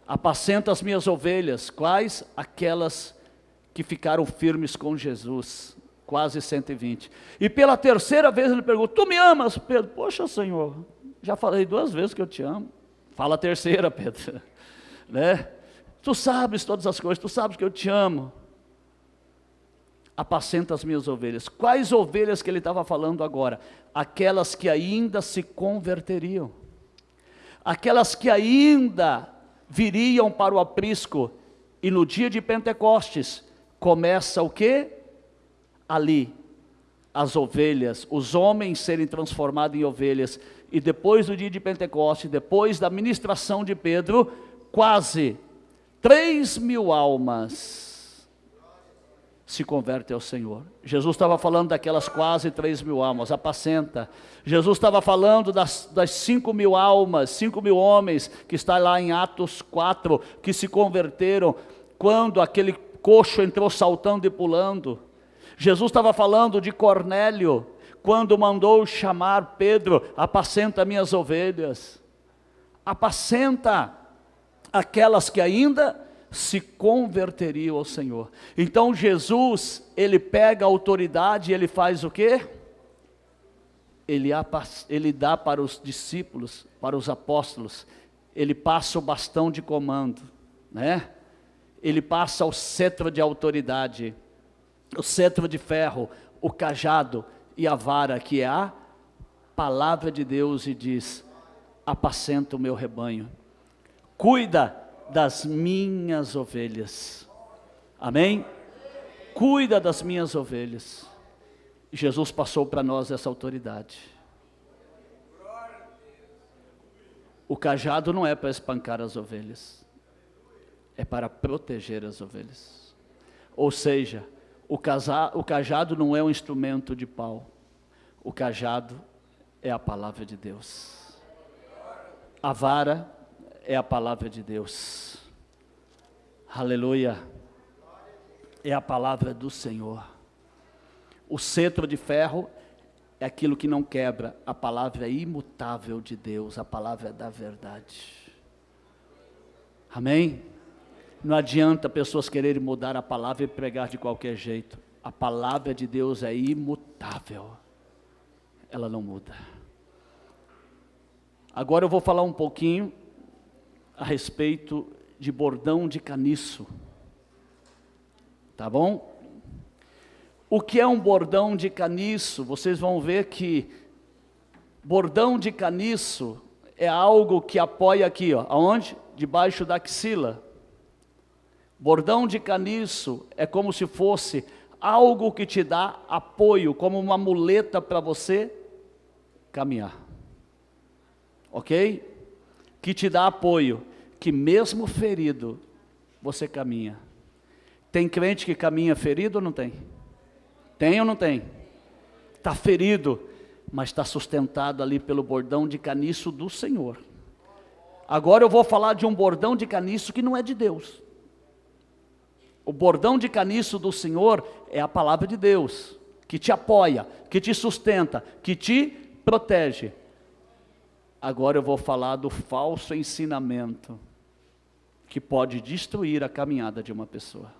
Apacenta as minhas ovelhas. Quais? Aquelas que ficaram firmes com Jesus, quase 120. E pela terceira vez ele pergunta: tu me amas, Pedro? Poxa, Senhor, já falei 2 vezes que eu te amo. Fala a terceira, Pedro, né? Tu sabes todas as coisas, tu sabes que eu te amo. Apacenta as minhas ovelhas. Quais ovelhas que ele estava falando agora? Aquelas que ainda se converteriam, aquelas que ainda viriam para o aprisco, e no dia de Pentecostes, começa o quê? Ali, as ovelhas, os homens serem transformados em ovelhas, e depois do dia de Pentecostes, depois da ministração de Pedro, quase 3.000 almas se convertem ao Senhor. Jesus estava falando daquelas quase 3.000 almas, apacenta. Jesus estava falando das 5.000 almas, 5.000 homens, que está lá em Atos 4, que se converteram, quando aquele coxo entrou saltando e pulando. Jesus estava falando de Cornélio, quando mandou chamar Pedro: apacenta minhas ovelhas. Apacenta aquelas que ainda se converteriam ao Senhor. Então Jesus, ele pega a autoridade e ele faz o quê? Ele dá para os discípulos, para os apóstolos, ele passa o bastão de comando, né? Ele passa o cetro de autoridade, o cetro de ferro, o cajado e a vara, que é a palavra de Deus, e diz: apacenta o meu rebanho, cuida das minhas ovelhas. Amém? Cuida das minhas ovelhas. Jesus passou para nós essa autoridade. O cajado não é para espancar as ovelhas, é para proteger as ovelhas. Ou seja, o cajado não é um instrumento de pau, o cajado é a palavra de Deus. A vara é a palavra de Deus. Aleluia. É a palavra do Senhor. O cetro de ferro é aquilo que não quebra. A palavra é imutável de Deus, a palavra é da verdade. Amém? Não adianta pessoas quererem mudar a palavra e pregar de qualquer jeito. A palavra de Deus é imutável, ela não muda. Agora eu vou falar um pouquinho a respeito de bordão de caniço, tá bom? O que é um bordão de caniço? Vocês vão ver que bordão de caniço é algo que apoia aqui, ó, aonde? Debaixo da axila. Bordão de caniço é como se fosse algo que te dá apoio, como uma muleta para você caminhar, ok? Que te dá apoio, que mesmo ferido, você caminha. Tem crente que caminha ferido ou não tem? Tem ou não tem? Está ferido, mas está sustentado ali pelo bordão de caniço do Senhor. Agora eu vou falar de um bordão de caniço que não é de Deus. O bordão de caniço do Senhor é a palavra de Deus, que te apoia, que te sustenta, que te protege. Agora eu vou falar do falso ensinamento, que pode destruir a caminhada de uma pessoa.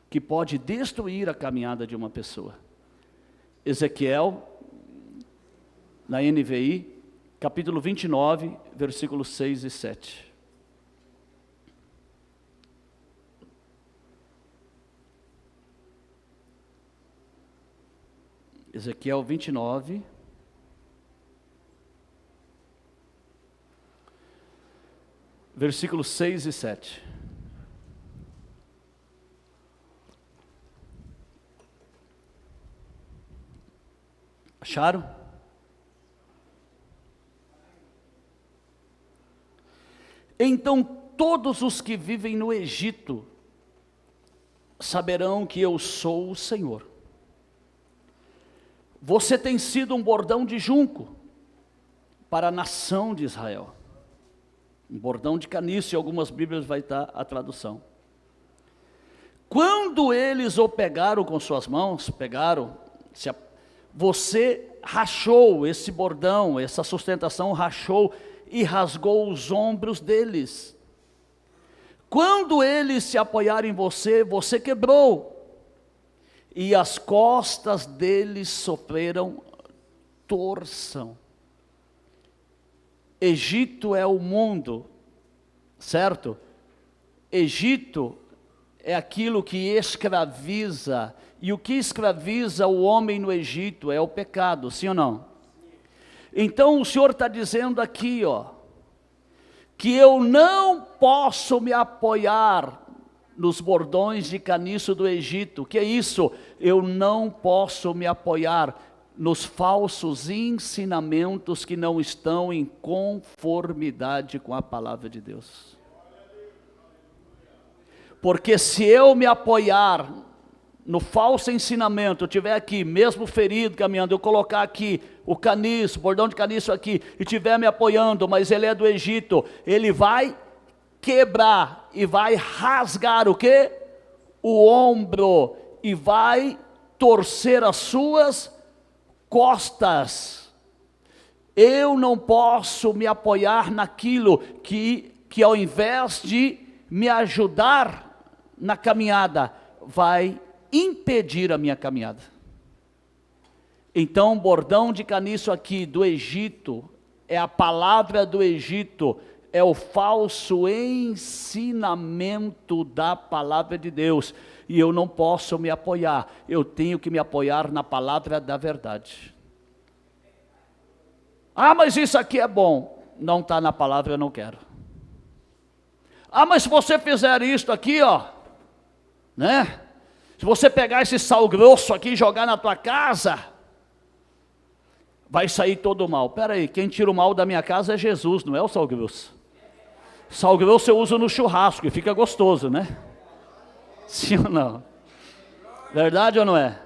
Que pode destruir a caminhada de uma pessoa. Ezequiel, na NVI, capítulo 29, versículos 6 e 7. Ezequiel 29, versículos 6 e 7. Acharam? Então todos os que vivem no Egito saberão que eu sou o Senhor. Você tem sido um bordão de junco para a nação de Israel. Um bordão de caniço, em algumas Bíblias vai estar a tradução. Quando eles o pegaram com suas mãos, você rachou esse bordão, essa sustentação rachou e rasgou os ombros deles. Quando eles se apoiaram em você, você quebrou. E as costas deles sofreram torção. Egito é o mundo, certo? Egito é aquilo que escraviza. E o que escraviza o homem no Egito é o pecado, sim ou não? Então o Senhor está dizendo aqui, que eu não posso me apoiar nos bordões de caniço do Egito. Que é isso? Eu não posso me apoiar nos falsos ensinamentos que não estão em conformidade com a palavra de Deus. Porque se eu me apoiar no falso ensinamento, eu estiver aqui, mesmo ferido, caminhando, eu colocar aqui o caniço, o bordão de caniço aqui, e estiver me apoiando, mas ele é do Egito, ele vai quebrar e vai rasgar o quê? O ombro, e vai torcer as suas costas. Eu não posso me apoiar naquilo que ao invés de me ajudar na caminhada, vai impedir a minha caminhada. Então, bordão de caniço aqui do Egito, é a palavra do Egito, é o falso ensinamento da palavra de Deus, e eu não posso me apoiar, eu tenho que me apoiar na palavra da verdade. Ah, mas isso aqui é bom, não está na palavra, eu não quero. Ah, mas se você fizer isto aqui, né? Se você pegar esse sal grosso aqui e jogar na tua casa, vai sair todo o mal. Espera aí, quem tira o mal da minha casa é Jesus, não é o sal grosso. Sal grosso eu uso no churrasco e fica gostoso, né? Sim ou não? Verdade ou não é?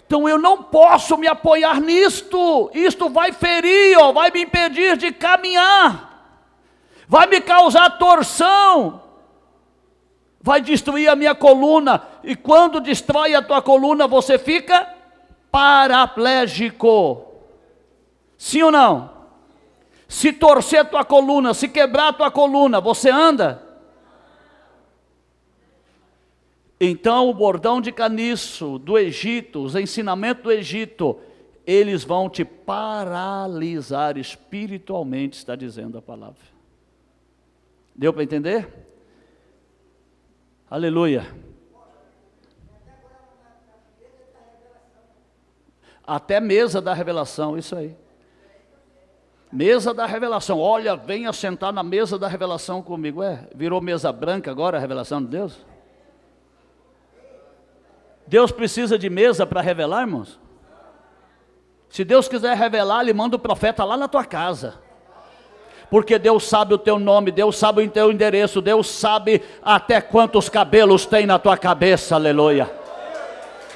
Então eu não posso me apoiar nisto. Isto vai ferir, vai me impedir de caminhar. Vai me causar torção. Vai destruir a minha coluna, e quando destrói a tua coluna, você fica paraplégico. Sim ou não? Se torcer a tua coluna, se quebrar a tua coluna, você anda? Então o bordão de caniço do Egito, os ensinamentos do Egito, eles vão te paralisar espiritualmente, está dizendo a palavra. Deu para entender? Aleluia. Até mesa da revelação, isso aí. Mesa da revelação. Olha, venha sentar na mesa da revelação comigo. Virou mesa branca agora a revelação de Deus? Deus precisa de mesa para revelar, irmãos? Se Deus quiser revelar, Ele manda o profeta lá na tua casa. Porque Deus sabe o teu nome, Deus sabe o teu endereço, Deus sabe até quantos cabelos tem na tua cabeça, aleluia.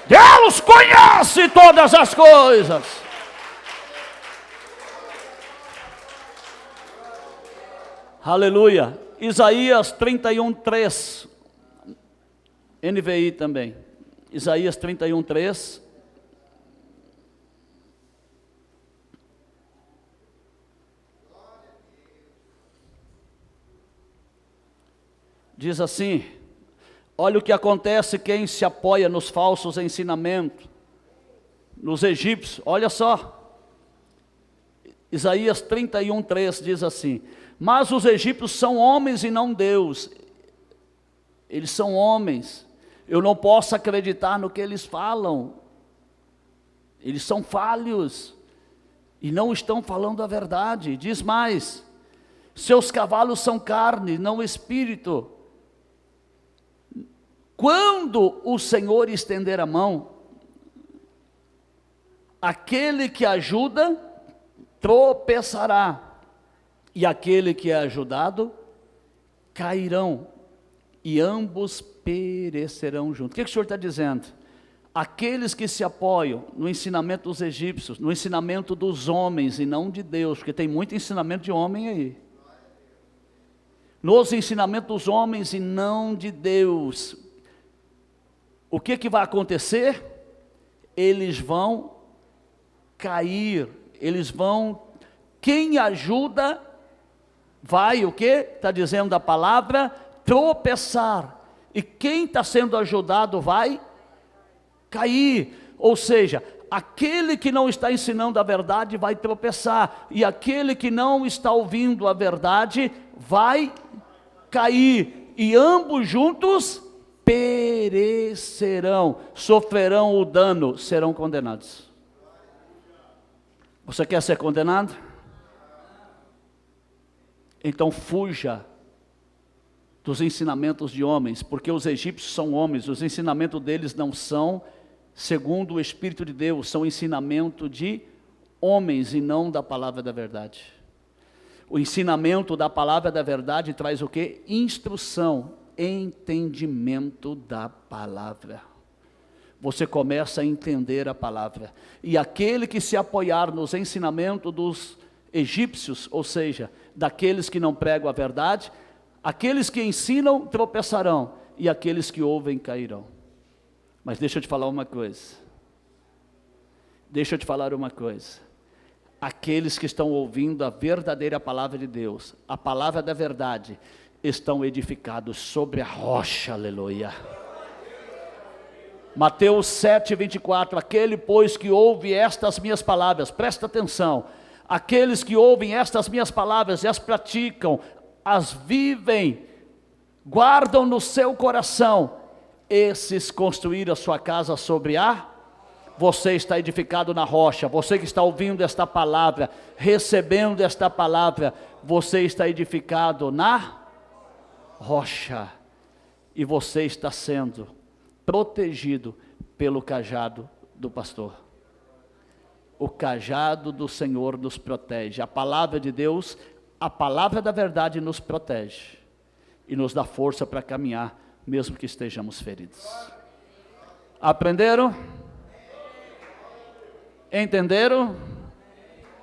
Deus conhece todas as coisas. Aleluia. Isaías 31:3, NVI também. Isaías 31:3. Diz assim: olha o que acontece quem se apoia nos falsos ensinamentos, nos egípcios. Olha só, Isaías 31:3 diz assim: mas os egípcios são homens e não Deus. Eles são homens, eu não posso acreditar no que eles falam. Eles são falhos e não estão falando a verdade. Diz mais: seus cavalos são carne, não espírito. Quando o Senhor estender a mão, aquele que ajuda tropeçará, e aquele que é ajudado cairão, e ambos perecerão juntos. O que o Senhor está dizendo? Aqueles que se apoiam no ensinamento dos egípcios, no ensinamento dos homens e não de Deus, porque tem muito ensinamento de homem aí. Nos ensinamentos dos homens e não de Deus, o que vai acontecer? Eles vão cair, quem ajuda vai o que? Está dizendo a palavra, tropeçar, e quem está sendo ajudado vai cair, ou seja, aquele que não está ensinando a verdade vai tropeçar, e aquele que não está ouvindo a verdade vai cair, e ambos juntos perecerão, sofrerão o dano, serão condenados. Você quer ser condenado? Então fuja dos ensinamentos de homens, porque os egípcios são homens, os ensinamentos deles não são segundo o Espírito de Deus, são ensinamento de homens e não da palavra da verdade. O ensinamento da palavra da verdade traz o quê? Instrução, entendimento da palavra. Você começa a entender a palavra, e aquele que se apoiar nos ensinamentos dos egípcios, ou seja, daqueles que não pregam a verdade, aqueles que ensinam tropeçarão, e aqueles que ouvem cairão. Mas deixa eu te falar uma coisa, aqueles que estão ouvindo a verdadeira palavra de Deus, a palavra da verdade, estão edificados sobre a rocha, aleluia. Mateus 7:24, aquele pois que ouve estas minhas palavras, presta atenção, aqueles que ouvem estas minhas palavras e as praticam, as vivem, guardam no seu coração, esses construíram a sua casa sobre a... Você está edificado na rocha, você que está ouvindo esta palavra, recebendo esta palavra, você está edificado na rocha, e você está sendo protegido pelo cajado do pastor. O cajado do Senhor nos protege, a palavra de Deus, a palavra da verdade nos protege, e nos dá força para caminhar, mesmo que estejamos feridos. Aprenderam? Entenderam?